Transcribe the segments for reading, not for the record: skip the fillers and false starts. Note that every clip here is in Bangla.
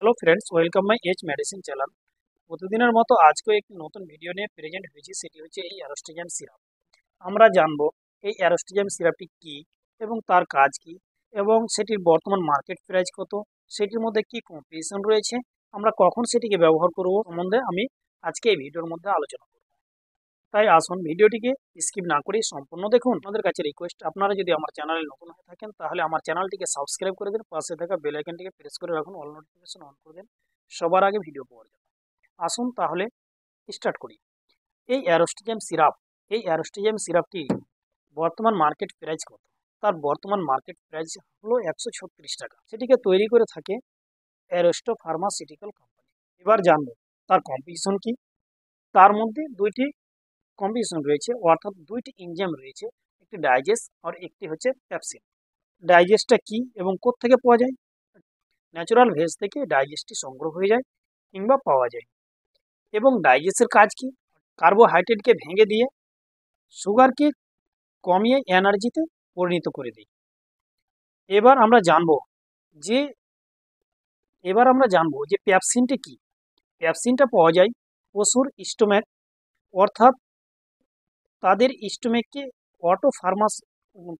Hello friends, welcome my age medicine channel. প্রতিদিনের মতো আজকেও একটি নতুন ভিডিও নিয়ে প্রেজেন্ট হয়েছি, সেটি হচ্ছে এই অ্যারোস্টিজাম সিরাপ। আমরা জানবো এই অ্যারোস্টিজাম সিরাপটি কী এবং তার কাজ কী এবং সেটির বর্তমান মার্কেট প্রাইস কত, সেটির মধ্যে কী কম্পিটিশন রয়েছে, আমরা কখন সেটিকে ব্যবহার করব সম্বন্ধে আমি আজকে এই ভিডিওর মধ্যে আলোচনা করব। তাই আসুন ভিডিওটিকে স্কিপ না করে সম্পূর্ণ দেখুন। আমাদের কাছে রিকোয়েস্ট, আপনারা যদি আমার চ্যানেলে নতুন হয়ে থাকেন তাহলে আমার চ্যানেলটিকে সাবস্ক্রাইব করে দিন, পাশে থাকা বেল আইকনটিকে প্রেস করে রাখুন, অল নোটিফিকেশন অন করে দিন সবার আগে ভিডিও পাওয়ার জন্য। আসুন তাহলে স্টার্ট করি। এই অ্যারোস্টিজাম সিরাপটি বর্তমান মার্কেট প্রাইস কত? তার বর্তমান মার্কেট প্রাইস হলো 136 টাকা। সেটিকে তৈরি করে থাকে অ্যারোস্টো ফার্মাসিউটিক্যাল কোম্পানি। এবার জানবো তার কম্পিটিশন কি। তার মধ্যে দুইটি কম্বিনেশন রয়েছে, অর্থাৎ দুইটি এনজাইম রয়েছে, একটি ডাইজেস্ট আর একটি হচ্ছে পেপসিন। ডাইজেস্টটা কি এবং কোত্থেকে পাওয়া যায়? ন্যাচারাল ভেজ থেকে ডাইজেস্টটি সংগ্রহ হয়ে যায় কিংবা পাওয়া যায়। এবং ডাইজেস্টের কাজ কি? কার্বোহাইড্রেটকে ভেঙে দিয়ে সুগারকে কমিয়ে এনার্জিতে পরিণত করে দেয়। এবার আমরা জানবো যে পেপসিনটা কি। পেপসিনটা পাওয়া যায় পশুর স্টোম্যাক, অর্থাৎ তাদের স্টোমেককে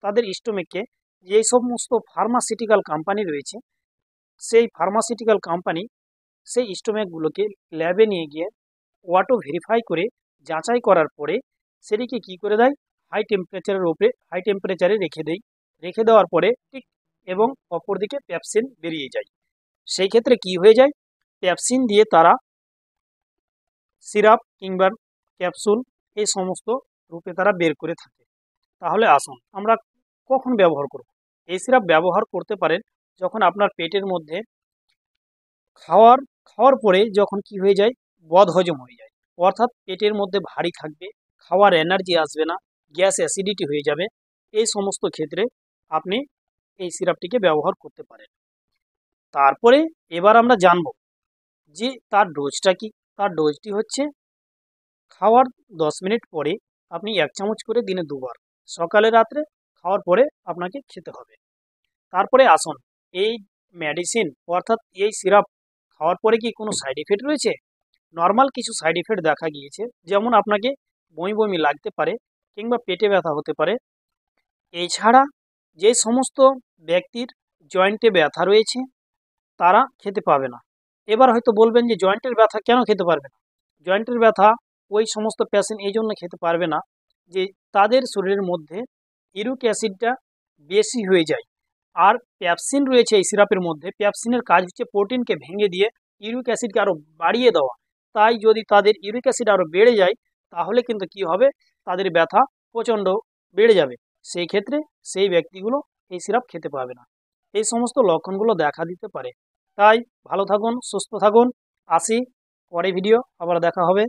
তাদের স্টোমেককে যে সমস্ত ফার্মাসিউটিক্যাল কোম্পানি রয়েছে, সেই ফার্মাসিউটিক্যাল কোম্পানি সেই স্টোমেকগুলোকে ল্যাবে নিয়ে গিয়ে অটো ভেরিফাই করে যাচাই করার পরে সেটিকে কি করে দেয়, হাই টেম্পারেচারে রেখে দেওয়ার পরে ঠিক এবং অপরদিকে পেপসিন বেরিয়ে যায়। সেই ক্ষেত্রে কি হয়ে যায়, পেপসিন দিয়ে তারা সিরাপ কিংবা ক্যাপসুল এই সমস্ত রূপে তারা বের করে থাকে। তাহলে আসুন আমরা কখন ব্যবহার করব। এই সিরাপ ব্যবহার করতে পারেন যখন আপনার পেটের মধ্যে খাওয়ার পরে যখন কি হয়ে যায়, বদহজম হয়ে যায়, অর্থাৎ পেটের মধ্যে ভারী থাকবে, খাওয়ার এনার্জি আসবে না, গ্যাস অ্যাসিডিটি হয়ে যাবে। এই সমস্ত ক্ষেত্রে আপনি এই সিরাপটিকে ব্যবহার করতে পারেন। তারপরে এবার আমরা জানব যে তার ডোজটা কি। তার ডোজটি হচ্ছে খাওয়ার 10 মিনিট পরে আপনি 1 চামচ করে দিনে 2 বার, সকালে রাত্রে খাওয়ার পরে আপনাকে খেতে হবে। তারপরে আসুন এই মেডিসিন অর্থাৎ এই সিরাপ খাওয়ার পরে কি কোনো সাইড এফেক্ট রয়েছে? নর্মাল কিছু সাইড এফেক্ট দেখা গিয়েছে, যেমন আপনাকে বমি বমি লাগতে পারে কিংবা পেটে ব্যথা হতে পারে। এছাড়া যে সমস্ত ব্যক্তির জয়েন্টে ব্যথা রয়েছে তারা খেতে পাবে না। এবার হয়তো বলবেন যে জয়েন্টের ব্যথা কেন খেতে পারবে না? জয়েন্টের ব্যথা ওই সমস্ত পেশেন্ট এই জন্য খেতে পারবে না যে তাদের শরীরের মধ্যে ইউরিক অ্যাসিডটা বেশি হয়ে যায়। আর পেপসিন রয়েছে এই সিরাপের মধ্যে, পেপসিনের কাজ হচ্ছে প্রোটিনকে ভেঙে দিয়ে ইউরিক অ্যাসিডকে আরও বাড়িয়ে দেওয়া। তাই যদি তাদের ইউরিক অ্যাসিড আরও বেড়ে যায় তাহলে কিন্তু কি হবে, তাদের ব্যথা প্রচণ্ড বেড়ে যাবে। সেই ক্ষেত্রে সেই ব্যক্তিগুলো এই সিরাপ খেতে পারবে না। এই সমস্ত লক্ষণগুলো দেখা দিতে পারে। তাই ভালো থাকুন, সুস্থ থাকুন। আসি পরে ভিডিও আবার দেখা হবে।